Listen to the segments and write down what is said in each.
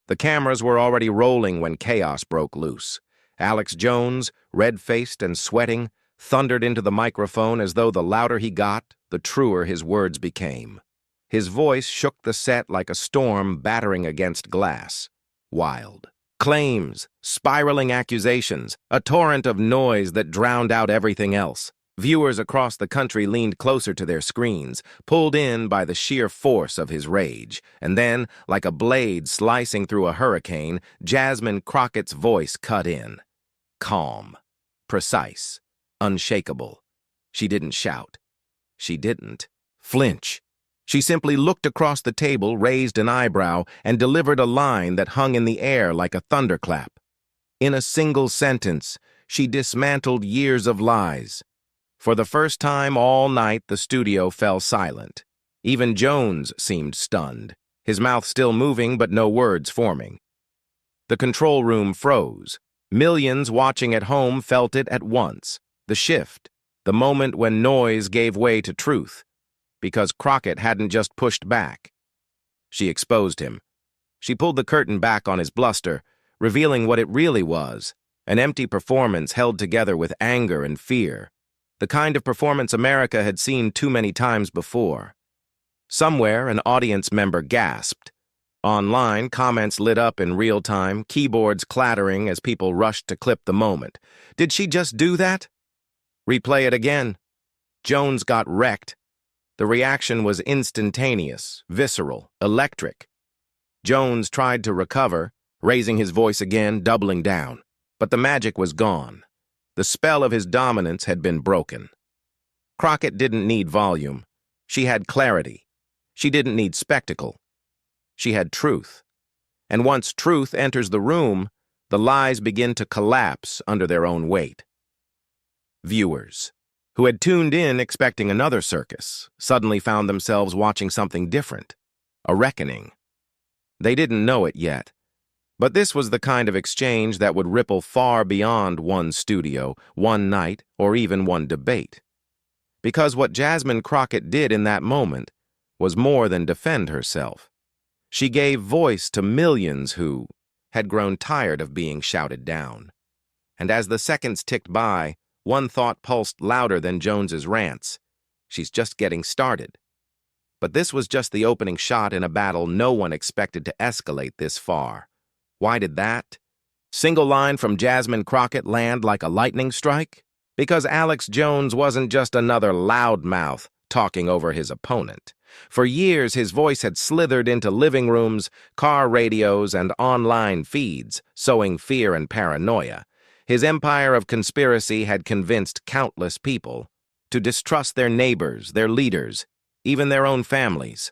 The cameras were already rolling when chaos broke loose. Alex Jones, red-faced and sweating, thundered into the microphone as though the louder he got, the truer his words became. His voice shook the set like a storm battering against glass. Wild. Claims, spiraling accusations, a torrent of noise that drowned out everything else. Viewers across the country leaned closer to their screens, pulled in by the sheer force of his rage. And then, like a blade slicing through a hurricane, Jasmine Crockett's voice cut in. Calm, precise, unshakable. She didn't shout. She didn't flinch. She simply looked across the table, raised an eyebrow, and delivered a line that hung in the air like a thunderclap. In a single sentence, she dismantled years of lies. For the first time all night, the studio fell silent. Even Jones seemed stunned, his mouth still moving but no words forming. The control room froze. Millions watching at home felt it at once. The shift, the moment when noise gave way to truth. Because Crockett hadn't just pushed back. She exposed him. She pulled the curtain back on his bluster, revealing what it really was, an empty performance held together with anger and fear. The kind of performance America had seen too many times before. Somewhere, an audience member gasped. Online, comments lit up in real time, keyboards clattering as people rushed to clip the moment. Did she just do that? Replay it again. Jones got wrecked. The reaction was instantaneous, visceral, electric. Jones tried to recover, raising his voice again, doubling down. But the magic was gone. The spell of his dominance had been broken. Crockett didn't need volume. She had clarity. She didn't need spectacle. She had truth. And once truth enters the room, the lies begin to collapse under their own weight. Viewers, who had tuned in expecting another circus, suddenly found themselves watching something different, a reckoning. They didn't know it yet, but this was the kind of exchange that would ripple far beyond one studio, one night, or even one debate. Because what Jasmine Crockett did in that moment was more than defend herself. She gave voice to millions who had grown tired of being shouted down. And as the seconds ticked by, one thought pulsed louder than Jones's rants. She's just getting started. But this was just the opening shot in a battle no one expected to escalate this far. Why did that single line from Jasmine Crockett land like a lightning strike? Because Alex Jones wasn't just another loudmouth talking over his opponent. For years, his voice had slithered into living rooms, car radios, and online feeds, sowing fear and paranoia. His empire of conspiracy had convinced countless people to distrust their neighbors, their leaders, even their own families.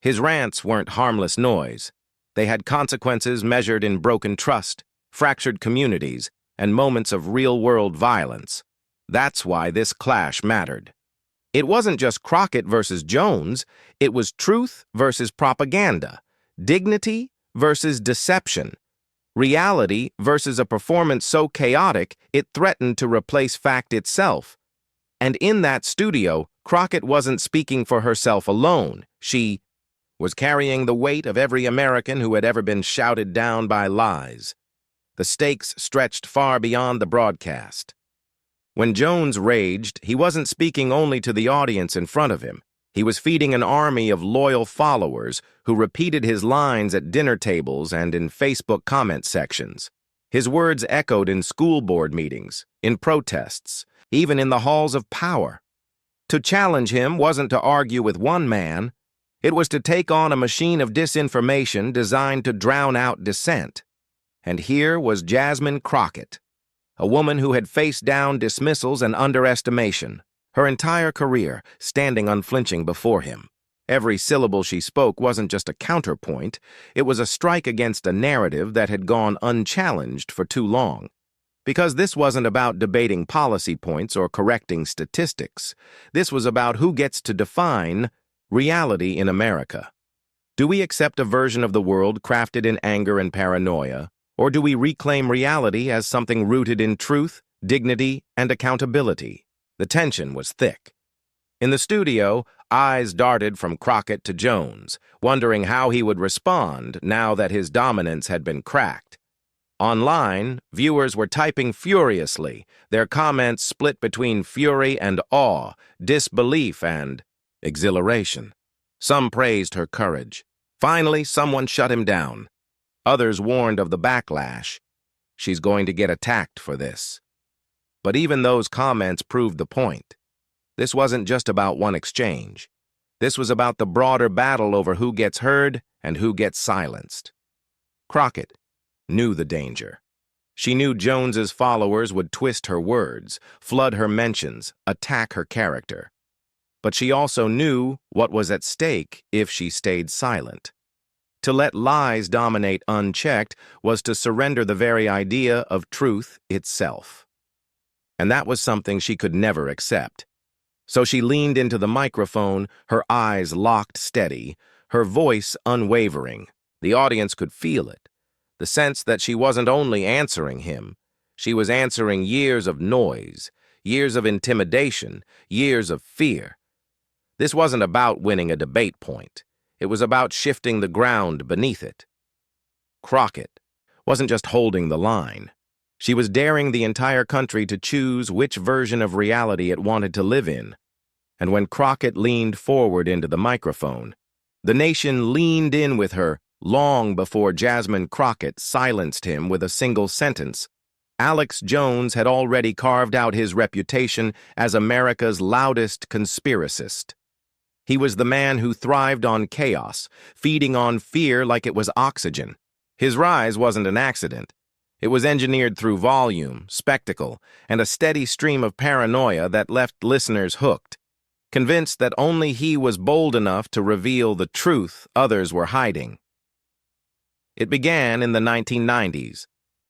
His rants weren't harmless noise. They had consequences measured in broken trust, fractured communities, and moments of real-world violence. That's why this clash mattered. It wasn't just Crockett versus Jones, it was truth versus propaganda, dignity versus deception, reality versus a performance so chaotic it threatened to replace fact itself. And in that studio, Crockett wasn't speaking for herself alone. She was carrying the weight of every American who had ever been shouted down by lies. The stakes stretched far beyond the broadcast. When Jones raged, he wasn't speaking only to the audience in front of him. He was feeding an army of loyal followers who repeated his lines at dinner tables and in Facebook comment sections. His words echoed in school board meetings, in protests, even in the halls of power. To challenge him wasn't to argue with one man. It was to take on a machine of disinformation designed to drown out dissent. And here was Jasmine Crockett, a woman who had faced down dismissals and underestimation, her entire career standing unflinching before him. Every syllable she spoke wasn't just a counterpoint, it was a strike against a narrative that had gone unchallenged for too long. Because this wasn't about debating policy points or correcting statistics. This was about who gets to define reality in America. Do we accept a version of the world crafted in anger and paranoia, or do we reclaim reality as something rooted in truth, dignity, and accountability? The tension was thick. In the studio, Eyes darted from Crockett to Jones, wondering how he would respond now that his dominance had been cracked. Online, viewers were typing furiously, their comments split between fury and awe, disbelief and exhilaration. Some praised her courage. Finally, someone shut him down. Others warned of the backlash. She's going to get attacked for this. But even those comments proved the point. This wasn't just about one exchange. This was about the broader battle over who gets heard and who gets silenced. Crockett knew the danger. She knew Jones's followers would twist her words, flood her mentions, attack her character. But she also knew what was at stake if she stayed silent. To let lies dominate unchecked was to surrender the very idea of truth itself. And that was something she could never accept. So she leaned into the microphone, her eyes locked steady, her voice unwavering. The audience could feel it, the sense that she wasn't only answering him, she was answering years of noise, years of intimidation, years of fear. This wasn't about winning a debate point. It was about shifting the ground beneath it. Crockett wasn't just holding the line. She was daring the entire country to choose which version of reality it wanted to live in. And when Crockett leaned forward into the microphone, the nation leaned in with her long before Jasmine Crockett silenced him with a single sentence. Alex Jones had already carved out his reputation as America's loudest conspiracist. He was the man who thrived on chaos, feeding on fear like it was oxygen. His rise wasn't an accident. It was engineered through volume, spectacle, and a steady stream of paranoia that left listeners hooked, convinced that only he was bold enough to reveal the truth others were hiding. It began in the 1990s,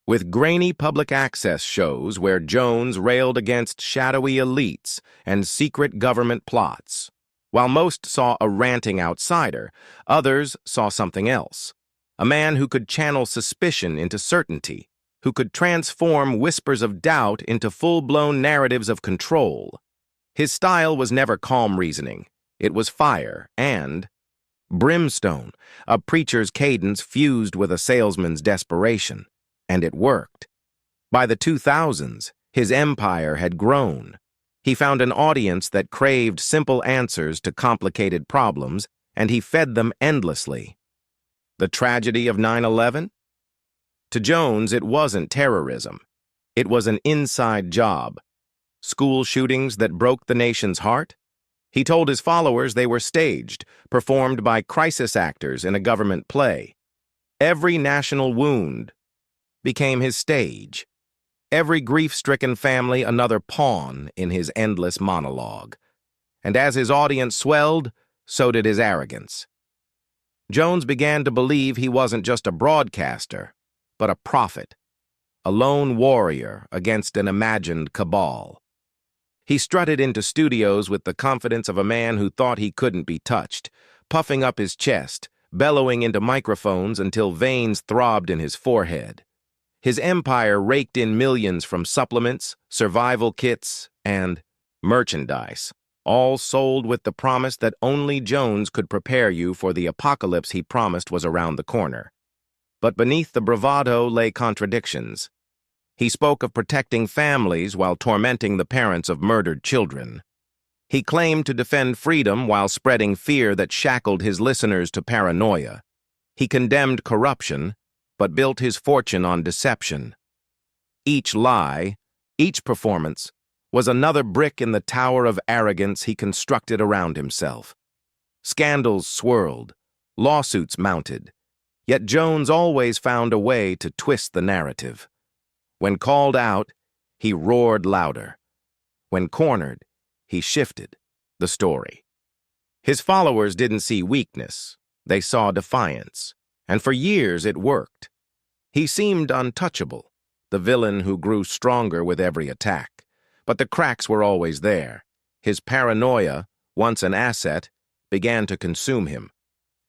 with grainy public access shows where Jones railed against shadowy elites and secret government plots. While most saw a ranting outsider, others saw something else. A man who could channel suspicion into certainty, who could transform whispers of doubt into full-blown narratives of control. His style was never calm reasoning. It was fire and brimstone, a preacher's cadence fused with a salesman's desperation. And it worked. By the 2000s, his empire had grown. He found an audience that craved simple answers to complicated problems, and he fed them endlessly. The tragedy of 9/11? To Jones, it wasn't terrorism. It was an inside job. School shootings that broke the nation's heart? He told his followers they were staged, performed by crisis actors in a government play. Every national wound became his stage. Every grief-stricken family another pawn in his endless monologue. And as his audience swelled, so did his arrogance. Jones began to believe he wasn't just a broadcaster, but a prophet, a lone warrior against an imagined cabal. He strutted into studios with the confidence of a man who thought he couldn't be touched, puffing up his chest, bellowing into microphones until veins throbbed in his forehead. His empire raked in millions from supplements, survival kits, and merchandise, all sold with the promise that only Jones could prepare you for the apocalypse he promised was around the corner. But beneath the bravado lay contradictions. He spoke of protecting families while tormenting the parents of murdered children. He claimed to defend freedom while spreading fear that shackled his listeners to paranoia. He condemned corruption, but built his fortune on deception. Each lie, each performance, was another brick in the tower of arrogance he constructed around himself. Scandals swirled, lawsuits mounted, yet Jones always found a way to twist the narrative. When called out, he roared louder. When cornered, he shifted the story. His followers didn't see weakness, they saw defiance, and for years it worked. He seemed untouchable, the villain who grew stronger with every attack. But the cracks were always there. His paranoia, once an asset, began to consume him.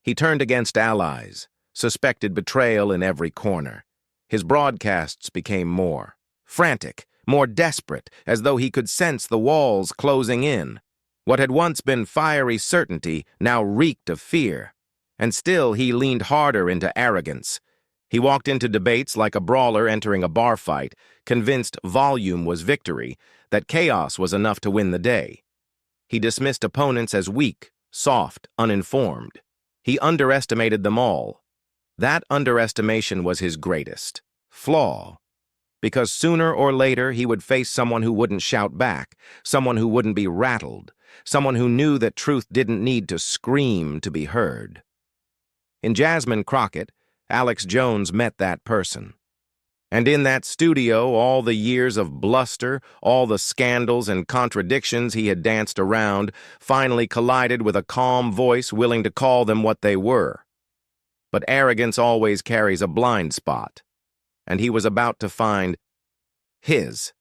He turned against allies, suspected betrayal in every corner. His broadcasts became more frantic, more desperate, as though he could sense the walls closing in. What had once been fiery certainty now reeked of fear. And still he leaned harder into arrogance. He walked into debates like a brawler entering a bar fight, convinced volume was victory, that chaos was enough to win the day. He dismissed opponents as weak, soft, uninformed. He underestimated them all. That underestimation was his greatest flaw. Because sooner or later he would face someone who wouldn't shout back, someone who wouldn't be rattled, someone who knew that truth didn't need to scream to be heard. In Jasmine Crockett, Alex Jones met that person. And in that studio, all the years of bluster, all the scandals and contradictions he had danced around, finally collided with a calm voice willing to call them what they were. But arrogance always carries a blind spot, and he was about to find his.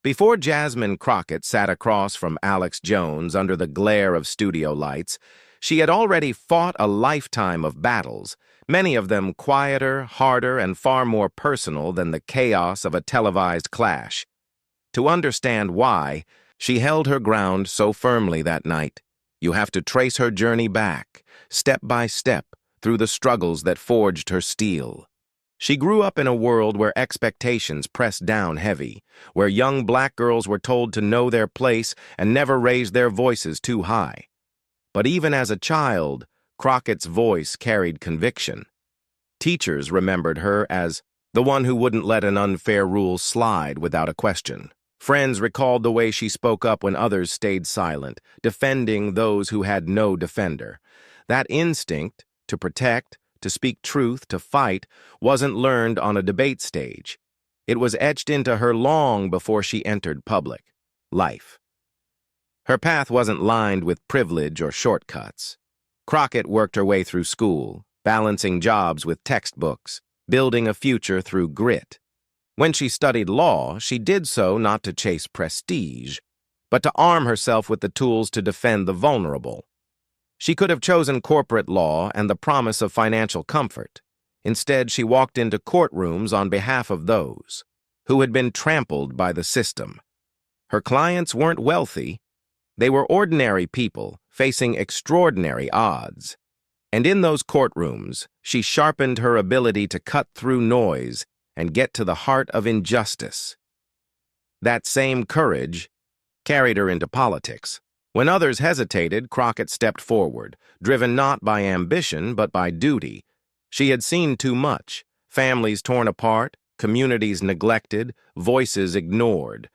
Before Jasmine Crockett sat across from Alex Jones under the glare of studio lights, she had already fought a lifetime of battles, many of them quieter, harder, and far more personal than the chaos of a televised clash. To understand why, she held her ground so firmly that night. You have to trace her journey back, step by step, through the struggles that forged her steel. She grew up in a world where expectations pressed down heavy, where young black girls were told to know their place and never raise their voices too high. But even as a child, Crockett's voice carried conviction. Teachers remembered her as the one who wouldn't let an unfair rule slide without a question. Friends recalled the way she spoke up when others stayed silent, defending those who had no defender. That instinct, to protect, to speak truth, to fight, wasn't learned on a debate stage. It was etched into her long before she entered public life. Her path wasn't lined with privilege or shortcuts. Crockett worked her way through school, balancing jobs with textbooks, building a future through grit. When she studied law, she did so not to chase prestige, but to arm herself with the tools to defend the vulnerable. She could have chosen corporate law and the promise of financial comfort. Instead, she walked into courtrooms on behalf of those who had been trampled by the system. Her clients weren't wealthy. They were ordinary people facing extraordinary odds. And in those courtrooms, she sharpened her ability to cut through noise and get to the heart of injustice. That same courage carried her into politics. When others hesitated, Crockett stepped forward, driven not by ambition but by duty. She had seen too much: families torn apart, communities neglected, voices ignored.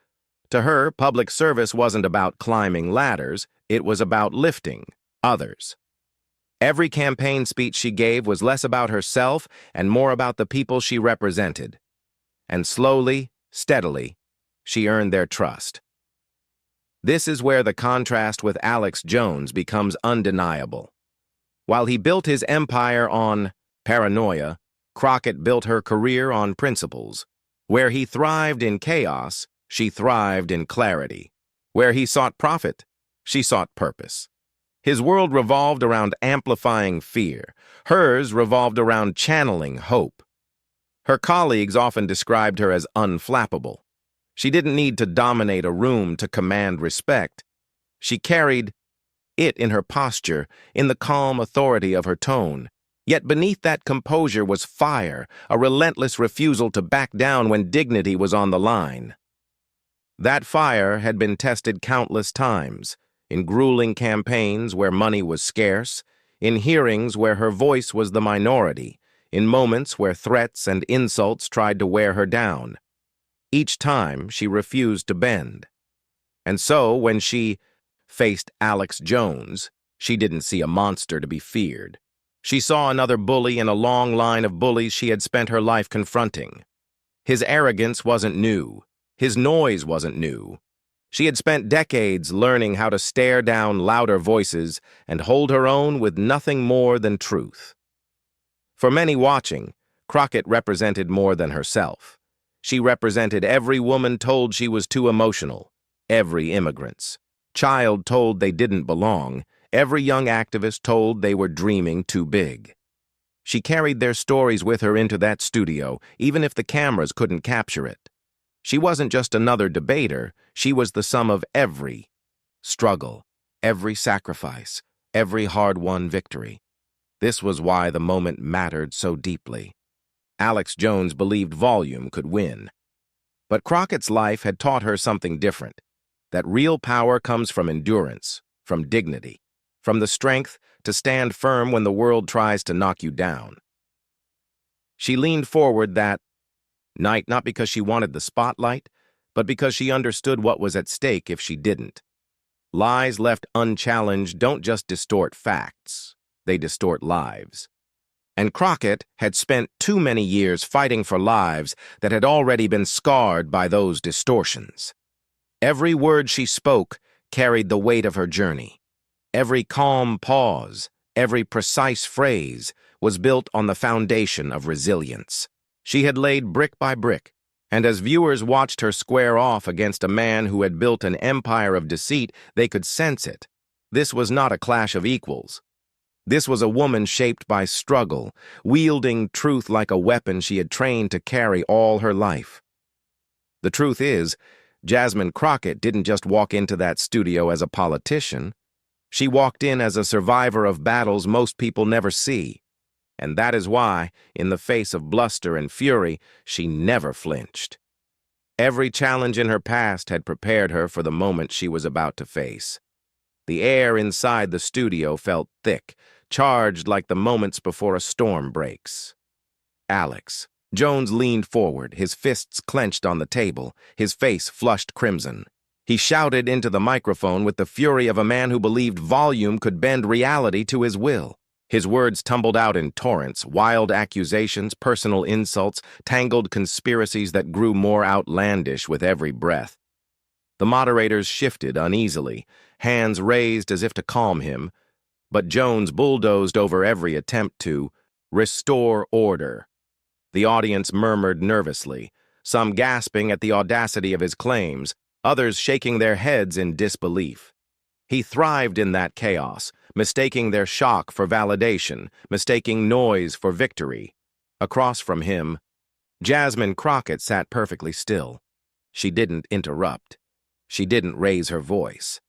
To her, public service wasn't about climbing ladders, it was about lifting others. Every campaign speech she gave was less about herself and more about the people she represented. And slowly, steadily, she earned their trust. This is where the contrast with Alex Jones becomes undeniable. While he built his empire on paranoia, Crockett built her career on principles. Where he thrived in chaos, she thrived in clarity. Where he sought profit, she sought purpose. His world revolved around amplifying fear. Hers revolved around channeling hope. Her colleagues often described her as unflappable. She didn't need to dominate a room to command respect. She carried it in her posture, in the calm authority of her tone. Yet beneath that composure was fire, a relentless refusal to back down when dignity was on the line. That fire had been tested countless times, in grueling campaigns where money was scarce, in hearings where her voice was the minority, in moments where threats and insults tried to wear her down. Each time, she refused to bend. And so, when she faced Alex Jones, she didn't see a monster to be feared. She saw another bully in a long line of bullies she had spent her life confronting. His arrogance wasn't new. His noise wasn't new. She had spent decades learning how to stare down louder voices and hold her own with nothing more than truth. For many watching, Crockett represented more than herself. She represented every woman told she was too emotional, every immigrant's child told they didn't belong, every young activist told they were dreaming too big. She carried their stories with her into that studio, even if the cameras couldn't capture it. She wasn't just another debater, she was the sum of every struggle, every sacrifice, every hard-won victory. This was why the moment mattered so deeply. Alex Jones believed volume could win. But Crockett's life had taught her something different, that real power comes from endurance, from dignity, from the strength to stand firm when the world tries to knock you down. She leaned forward that night not because she wanted the spotlight, but because she understood what was at stake if she didn't. Lies left unchallenged don't just distort facts, they distort lives. And Crockett had spent too many years fighting for lives that had already been scarred by those distortions. Every word she spoke carried the weight of her journey. Every calm pause, every precise phrase was built on the foundation of resilience. She had laid brick by brick, and as viewers watched her square off against a man who had built an empire of deceit, they could sense it. This was not a clash of equals. This was a woman shaped by struggle, wielding truth like a weapon she had trained to carry all her life. The truth is, Jasmine Crockett didn't just walk into that studio as a politician. She walked in as a survivor of battles most people never see. And that is why, in the face of bluster and fury, she never flinched. Every challenge in her past had prepared her for the moment she was about to face. The air inside the studio felt thick, charged like the moments before a storm breaks. Alex. Jones leaned forward, his fists clenched on the table, his face flushed crimson. He shouted into the microphone with the fury of a man who believed volume could bend reality to his will. His words tumbled out in torrents, wild accusations, personal insults, tangled conspiracies that grew more outlandish with every breath. The moderators shifted uneasily, hands raised as if to calm him, but Jones bulldozed over every attempt to restore order. The audience murmured nervously, some gasping at the audacity of his claims, others shaking their heads in disbelief. He thrived in that chaos, mistaking their shock for validation, mistaking noise for victory. Across from him, Jasmine Crockett sat perfectly still. She didn't interrupt. She didn't raise her voice.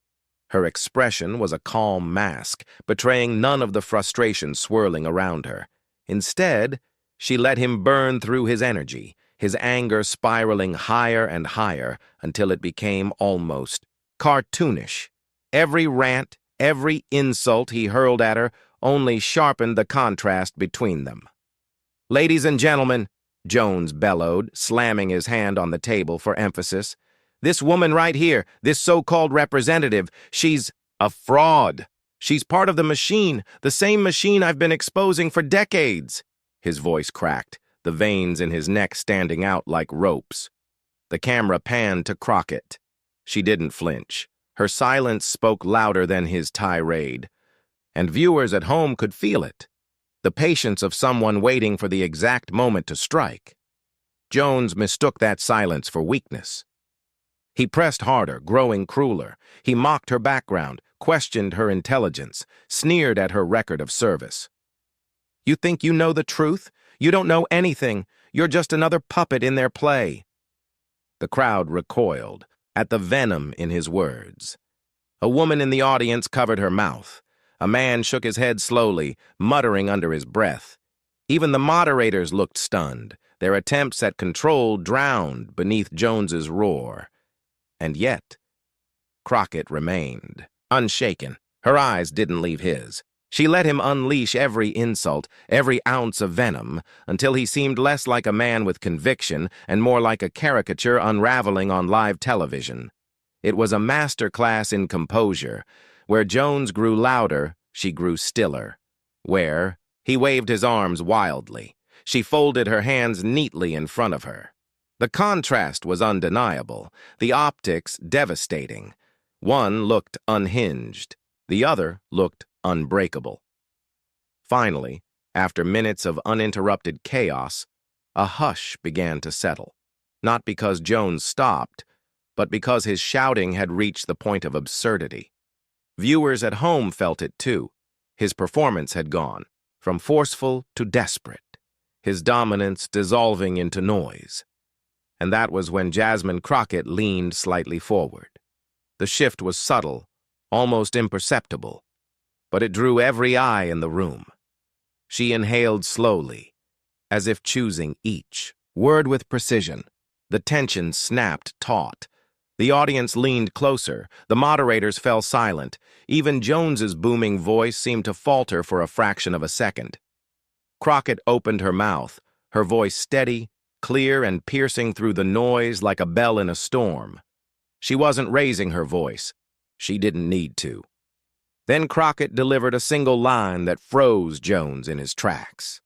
Her expression was a calm mask, betraying none of the frustration swirling around her. Instead, she let him burn through his energy, his anger spiraling higher and higher until it became almost cartoonish. Every rant, every insult he hurled at her only sharpened the contrast between them. "Ladies and gentlemen," Jones bellowed, slamming his hand on the table for emphasis, "this woman right here, this so-called representative, she's a fraud. She's part of the machine, the same machine I've been exposing for decades." His voice cracked, the veins in his neck standing out like ropes. The camera panned to Crockett. She didn't flinch. Her silence spoke louder than his tirade. And viewers at home could feel it. The patience of someone waiting for the exact moment to strike. Jones mistook that silence for weakness. He pressed harder, growing crueler. He mocked her background, questioned her intelligence, sneered at her record of service. "You think you know the truth? You don't know anything. You're just another puppet in their play." The crowd recoiled at the venom in his words. A woman in the audience covered her mouth. A man shook his head slowly, muttering under his breath. Even the moderators looked stunned, their attempts at control drowned beneath Jones's roar. And yet, Crockett remained, unshaken. Her eyes didn't leave his. She let him unleash every insult, every ounce of venom, until he seemed less like a man with conviction and more like a caricature unraveling on live television. It was a master class in composure. Where Jones grew louder, she grew stiller. Where he waved his arms wildly, she folded her hands neatly in front of her. The contrast was undeniable, the optics devastating. One looked unhinged, the other looked unbreakable. Finally, after minutes of uninterrupted chaos, a hush began to settle. Not because Jones stopped, but because his shouting had reached the point of absurdity. Viewers at home felt it too. His performance had gone from forceful to desperate, his dominance dissolving into noise. And that was when Jasmine Crockett leaned slightly forward. The shift was subtle, almost imperceptible, but it drew every eye in the room. She inhaled slowly, as if choosing each word with precision. The tension snapped taut. The audience leaned closer. The moderators fell silent. Even Jones's booming voice seemed to falter for a fraction of a second. Crockett opened her mouth, her voice steady, clear and piercing through the noise like a bell in a storm. She wasn't raising her voice. She didn't need to. Then Crockett delivered a single line that froze Jones in his tracks.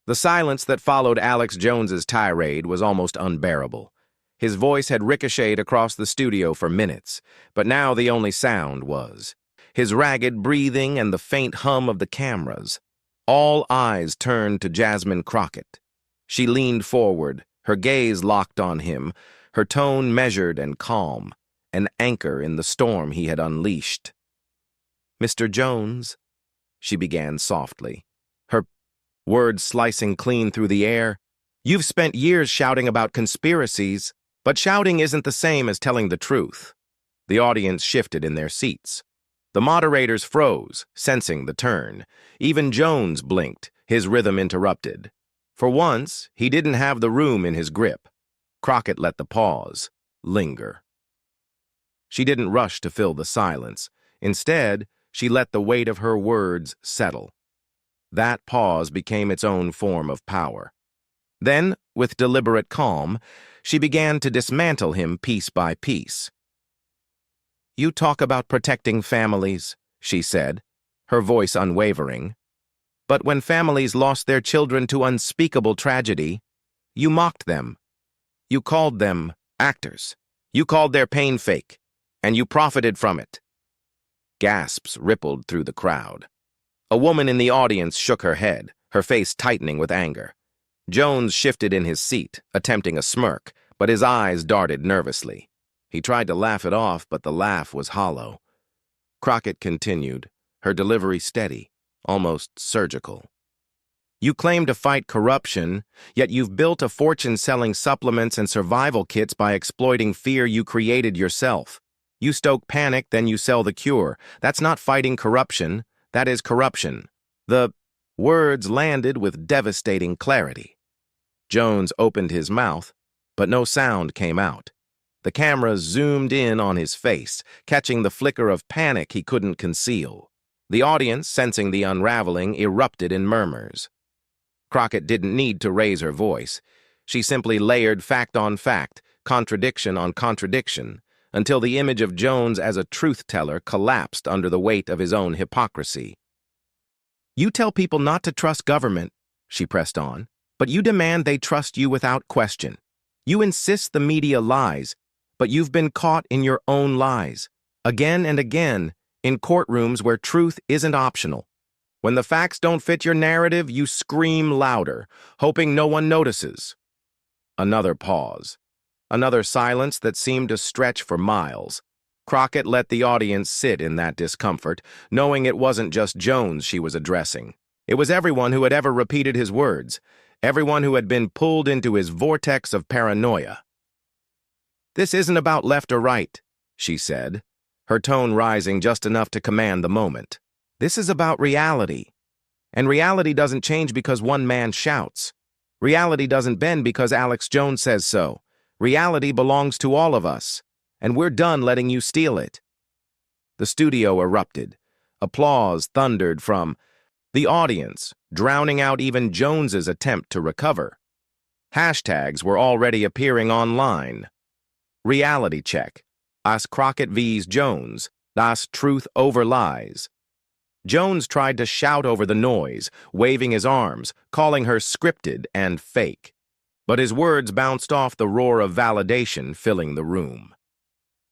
The silence that followed Alex Jones's tirade was almost unbearable. His voice had ricocheted across the studio for minutes, but now the only sound was his ragged breathing and the faint hum of the cameras. All eyes turned to Jasmine Crockett. She leaned forward, her gaze locked on him, her tone measured and calm, an anchor in the storm he had unleashed. "Mr. Jones," she began softly, her words slicing clean through the air, "you've spent years shouting about conspiracies, but shouting isn't the same as telling the truth." The audience shifted in their seats. The moderators froze, sensing the turn. Even Jones blinked, his rhythm interrupted. For once, he didn't have the room in his grip. Crockett let the pause linger. She didn't rush to fill the silence. Instead, she let the weight of her words settle. That pause became its own form of power. Then, with deliberate calm, she began to dismantle him piece by piece. "You talk about protecting families," she said, her voice unwavering. "But when families lost their children to unspeakable tragedy, you mocked them. You called them actors. You called their pain fake, and you profited from it." Gasps rippled through the crowd. A woman in the audience shook her head, her face tightening with anger. Jones shifted in his seat, attempting a smirk, but his eyes darted nervously. He tried to laugh it off, but the laugh was hollow. Crockett continued, her delivery steady, almost surgical. "You claim to fight corruption, yet you've built a fortune selling supplements and survival kits by exploiting fear you created yourself. You stoke panic, then you sell the cure. That's not fighting corruption, that is corruption." The words landed with devastating clarity. Jones opened his mouth, but no sound came out. The cameras zoomed in on his face, catching the flicker of panic he couldn't conceal. The audience, sensing the unraveling, erupted in murmurs. Crockett didn't need to raise her voice. She simply layered fact on fact, contradiction on contradiction, until the image of Jones as a truth-teller collapsed under the weight of his own hypocrisy. "You tell people not to trust government," she pressed on, "but you demand they trust you without question. You insist the media lies, but you've been caught in your own lies, again and again, in courtrooms where truth isn't optional. When the facts don't fit your narrative, you scream louder, hoping no one notices." Another pause. Another silence that seemed to stretch for miles. Crockett let the audience sit in that discomfort, knowing it wasn't just Jones she was addressing. It was everyone who had ever repeated his words, everyone who had been pulled into his vortex of paranoia. "This isn't about left or right," she said, her tone rising just enough to command the moment. "This is about reality. And reality doesn't change because one man shouts. Reality doesn't bend because Alex Jones says so. Reality belongs to all of us, and we're done letting you steal it." The studio erupted. Applause thundered from the audience, drowning out even Jones's attempt to recover. Hashtags were already appearing online. Reality check. As Crockett vs. Jones. Das truth over lies. Jones tried to shout over the noise, waving his arms, calling her scripted and fake. But his words bounced off the roar of validation filling the room.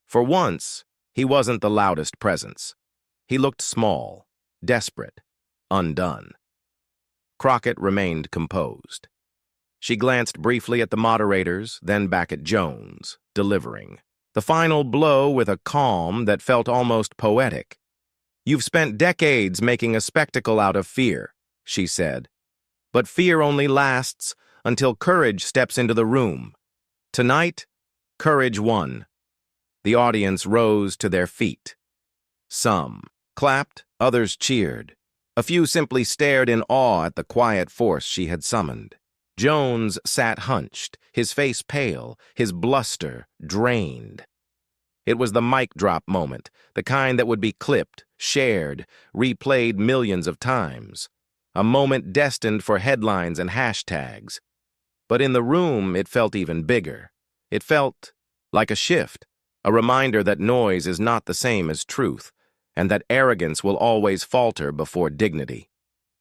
For once, he wasn't the loudest presence. He looked small, desperate, undone. Crockett remained composed. She glanced briefly at the moderators, then back at Jones, delivering the final blow with a calm that felt almost poetic. "You've spent decades making a spectacle out of fear," she said. "But fear only lasts until courage steps into the room. Tonight, courage won. The audience rose to their feet. Some clapped, others cheered. A few simply stared in awe at the quiet force she had summoned. Jones sat hunched, his face pale, his bluster drained. It was the mic drop moment, the kind that would be clipped, shared, replayed millions of times. A moment destined for headlines and hashtags. But in the room, it felt even bigger. It felt like a shift, a reminder that noise is not the same as truth, and that arrogance will always falter before dignity.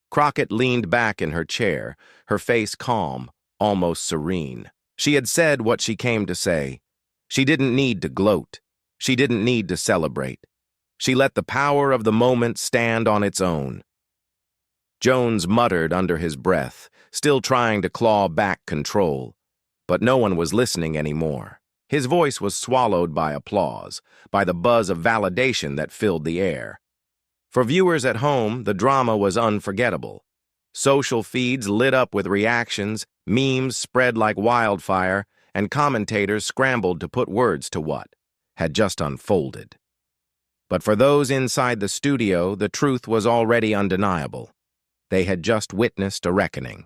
Crockett leaned back in her chair, her face calm, almost serene. She had said what she came to say. She didn't need to gloat. She didn't need to celebrate. She let the power of the moment stand on its own. Jones muttered under his breath, still trying to claw back control. But no one was listening anymore. His voice was swallowed by applause, by the buzz of validation that filled the air. For viewers at home, the drama was unforgettable. Social feeds lit up with reactions, memes spread like wildfire, and commentators scrambled to put words to what had just unfolded. But for those inside the studio, the truth was already undeniable. They had just witnessed a reckoning.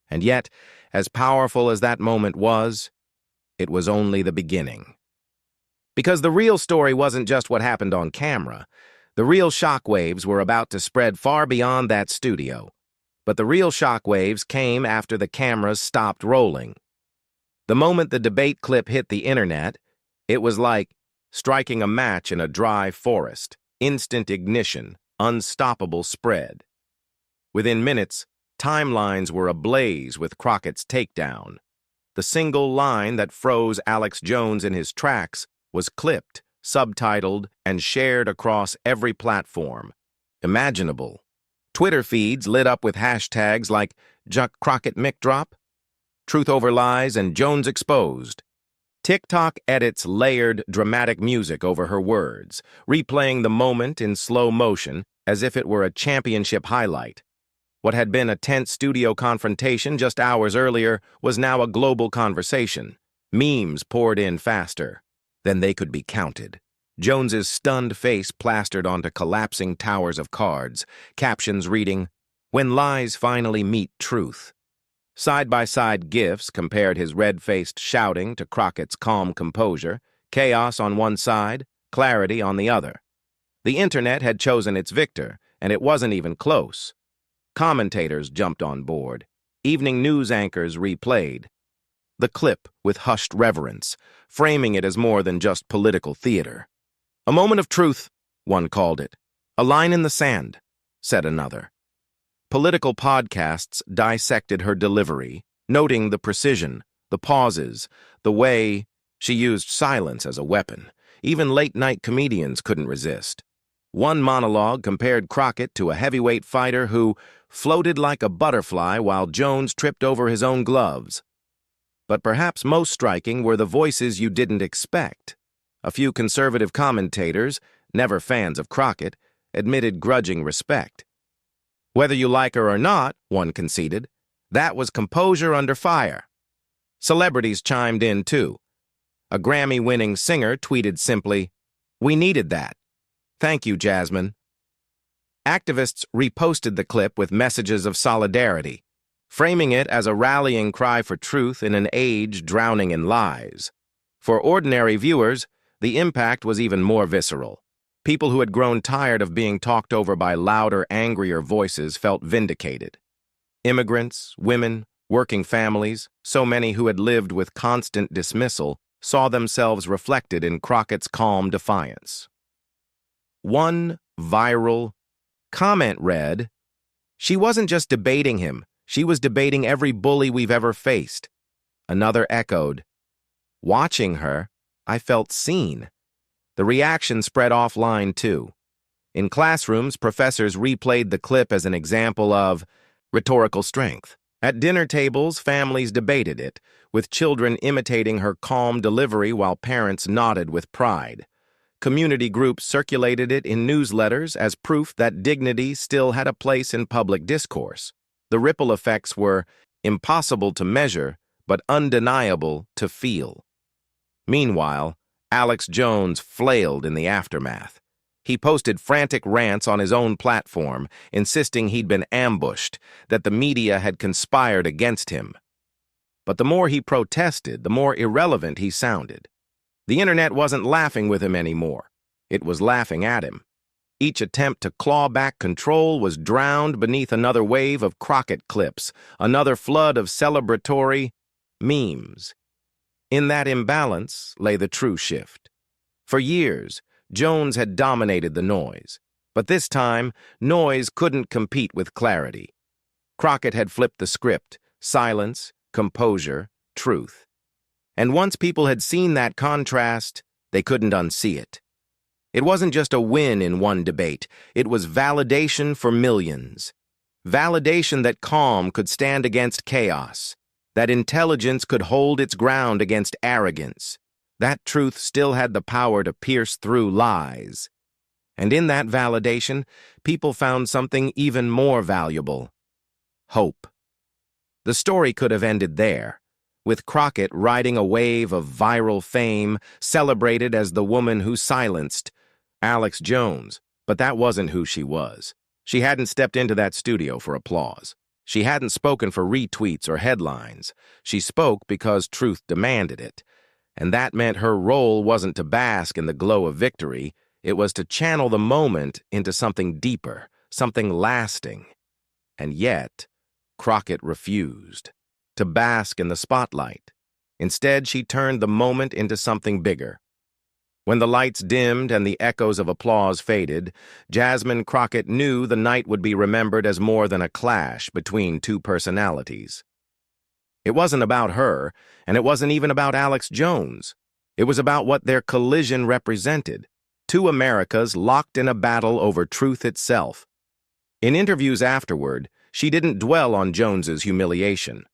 And yet, as powerful as that moment was, it was only the beginning. Because the real story wasn't just what happened on camera. The real shockwaves were about to spread far beyond that studio. But the real shockwaves came after the cameras stopped rolling. The moment the debate clip hit the internet, it was like striking a match in a dry forest. Instant ignition, unstoppable spread. Within minutes, timelines were ablaze with Crockett's takedown. The single line that froze Alex Jones in his tracks was clipped, subtitled, and shared across every platform imaginable. Twitter feeds lit up with hashtags like Crockett McDrop, Truth Over Lies, and Jones Exposed. TikTok edits layered, dramatic music over her words, replaying the moment in slow motion as if it were a championship highlight. What had been a tense studio confrontation just hours earlier was now a global conversation. Memes poured in faster than they could be counted. Jones's stunned face plastered onto collapsing towers of cards, captions reading, "When lies finally meet truth." Side-by-side GIFs compared his red-faced shouting to Crockett's calm composure, chaos on one side, clarity on the other. The internet had chosen its victor, and it wasn't even close. Commentators jumped on board. Evening news anchors replayed the clip with hushed reverence, framing it as more than just political theater. "A moment of truth," one called it. "A line in the sand," said another. Political podcasts dissected her delivery, noting the precision, the pauses, the way she used silence as a weapon. Even late-night comedians couldn't resist. One monologue compared Crockett to a heavyweight fighter who floated like a butterfly while Jones tripped over his own gloves. But perhaps most striking were the voices you didn't expect. A few conservative commentators, never fans of Crockett, admitted grudging respect. Whether you like her or not, one conceded, that was composure under fire. Celebrities chimed in too. A Grammy-winning singer tweeted simply, "We needed that. Thank you, Jasmine." Activists reposted the clip with messages of solidarity, framing it as a rallying cry for truth in an age drowning in lies. For ordinary viewers, the impact was even more visceral. People who had grown tired of being talked over by louder, angrier voices felt vindicated. Immigrants, women, working families, so many who had lived with constant dismissal, saw themselves reflected in Crockett's calm defiance. One viral comment read, "She wasn't just debating him, she was debating every bully we've ever faced." Another echoed, "Watching her, I felt seen." The reaction spread offline too. In classrooms, professors replayed the clip as an example of rhetorical strength. At dinner tables, families debated it, with children imitating her calm delivery while parents nodded with pride. Community groups circulated it in newsletters as proof that dignity still had a place in public discourse. The ripple effects were impossible to measure, but undeniable to feel. Meanwhile, Alex Jones flailed in the aftermath. He posted frantic rants on his own platform, insisting he'd been ambushed, that the media had conspired against him. But the more he protested, the more irrelevant he sounded. The internet wasn't laughing with him anymore. It was laughing at him. Each attempt to claw back control was drowned beneath another wave of Crockett clips, another flood of celebratory memes. In that imbalance lay the true shift. For years, Jones had dominated the noise, but this time, noise couldn't compete with clarity. Crockett had flipped the script: silence, composure, truth. And once people had seen that contrast, they couldn't unsee it. It wasn't just a win in one debate, it was validation for millions. Validation that calm could stand against chaos, that intelligence could hold its ground against arrogance, that truth still had the power to pierce through lies. And in that validation, people found something even more valuable: hope. The story could have ended there, with Crockett riding a wave of viral fame, celebrated as the woman who silenced Alex Jones. But that wasn't who she was. She hadn't stepped into that studio for applause. She hadn't spoken for retweets or headlines. She spoke because truth demanded it. And that meant her role wasn't to bask in the glow of victory, it was to channel the moment into something deeper, something lasting. And yet, Crockett refused to bask in the spotlight. Instead, she turned the moment into something bigger. When the lights dimmed and the echoes of applause faded, Jasmine Crockett knew the night would be remembered as more than a clash between two personalities. It wasn't about her, and it wasn't even about Alex Jones. It was about what their collision represented: two Americas locked in a battle over truth itself. In interviews afterward, she didn't dwell on Jones's humiliation.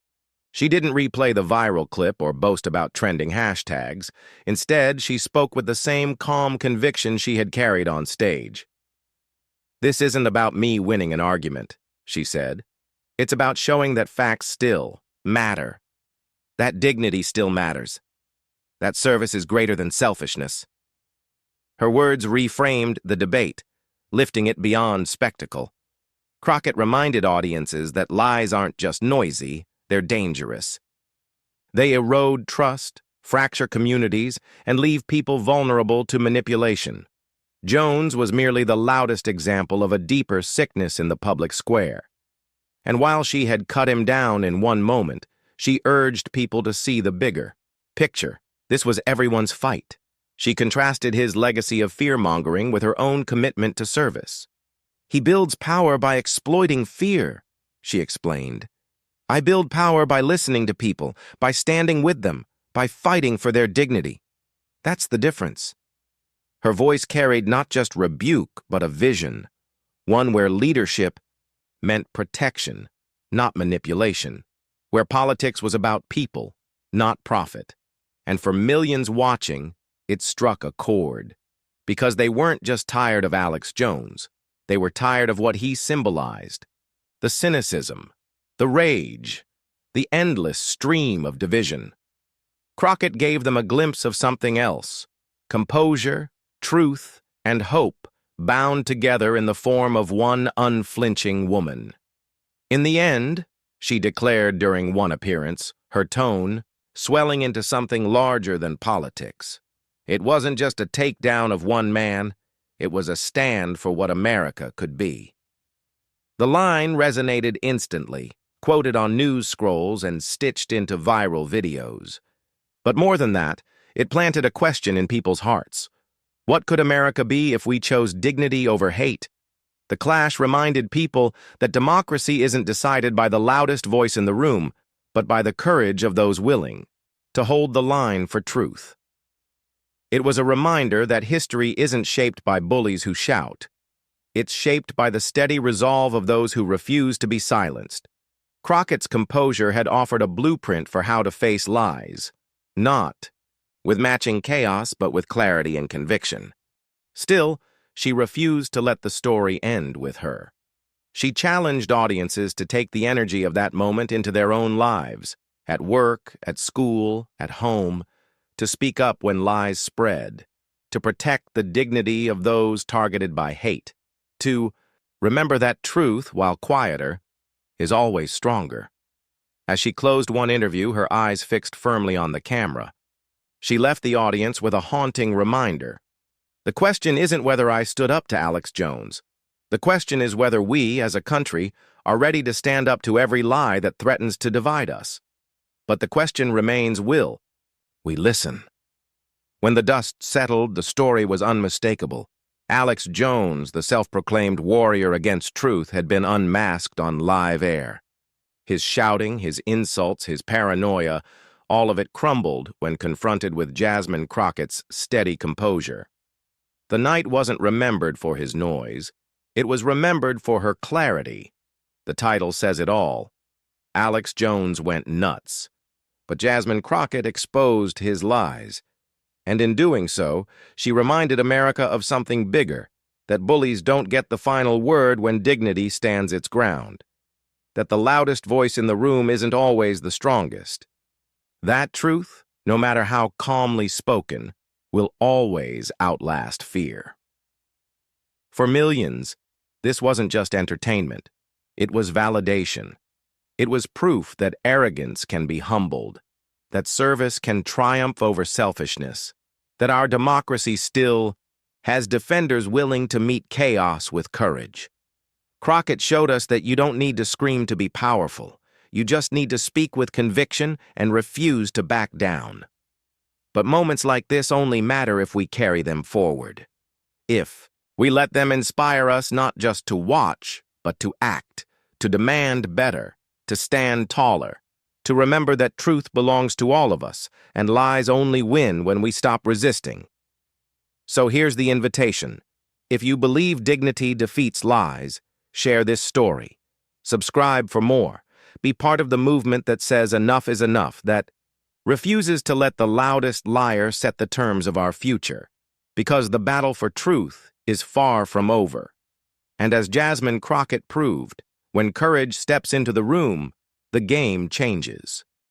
She didn't replay the viral clip or boast about trending hashtags. Instead, she spoke with the same calm conviction she had carried on stage. "This isn't about me winning an argument," she said. "It's about showing that facts still matter. That dignity still matters. That service is greater than selfishness." Her words reframed the debate, lifting it beyond spectacle. Crockett reminded audiences that lies aren't just noisy, they're dangerous. They erode trust, fracture communities, and leave people vulnerable to manipulation. Jones was merely the loudest example of a deeper sickness in the public square. And while she had cut him down in one moment, she urged people to see the bigger picture. This was everyone's fight. She contrasted his legacy of fear-mongering with her own commitment to service. "He builds power by exploiting fear," she explained. "I build power by listening to people, by standing with them, by fighting for their dignity. That's the difference." Her voice carried not just rebuke, but a vision, one where leadership meant protection, not manipulation, where politics was about people, not profit. And for millions watching, it struck a chord, because they weren't just tired of Alex Jones. They were tired of what he symbolized: the cynicism, the rage, the endless stream of division. Crockett gave them a glimpse of something else: composure, truth, and hope bound together in the form of one unflinching woman. "In the end," she declared during one appearance, her tone swelling into something larger than politics, "it wasn't just a takedown of one man, it was a stand for what America could be." The line resonated instantly, quoted on news scrolls and stitched into viral videos. But more than that, it planted a question in people's hearts. What could America be if we chose dignity over hate? The clash reminded people that democracy isn't decided by the loudest voice in the room, but by the courage of those willing to hold the line for truth. It was a reminder that history isn't shaped by bullies who shout. It's shaped by the steady resolve of those who refuse to be silenced. Crockett's composure had offered a blueprint for how to face lies, not with matching chaos, but with clarity and conviction. Still, she refused to let the story end with her. She challenged audiences to take the energy of that moment into their own lives, at work, at school, at home, to speak up when lies spread, to protect the dignity of those targeted by hate, to remember that truth, while quieter, is always stronger. As she closed one interview, her eyes fixed firmly on the camera. She left the audience with a haunting reminder. The question isn't whether I stood up to Alex Jones. The question is whether we, as a country, are ready to stand up to every lie that threatens to divide us. But the question remains, will we listen? When the dust settled, the story was unmistakable. Alex Jones, the self-proclaimed warrior against truth, had been unmasked on live air. His shouting, his insults, his paranoia, all of it crumbled when confronted with Jasmine Crockett's steady composure. The night wasn't remembered for his noise. It was remembered for her clarity. The title says it all. Alex Jones went nuts. But Jasmine Crockett exposed his lies. And in doing so, she reminded America of something bigger, that bullies don't get the final word when dignity stands its ground, that the loudest voice in the room isn't always the strongest. That truth, no matter how calmly spoken, will always outlast fear. For millions, this wasn't just entertainment. It was validation. It was proof that arrogance can be humbled, that service can triumph over selfishness, that our democracy still has defenders willing to meet chaos with courage. Crockett showed us that you don't need to scream to be powerful. You just need to speak with conviction and refuse to back down. But moments like this only matter if we carry them forward. If we let them inspire us not just to watch, but to act, to demand better, to stand taller, to remember that truth belongs to all of us, and lies only win when we stop resisting. So here's the invitation. If you believe dignity defeats lies, share this story. Subscribe for more. Be part of the movement that says enough is enough, that refuses to let the loudest liar set the terms of our future, because the battle for truth is far from over. And as Jasmine Crockett proved, when courage steps into the room, the game changes.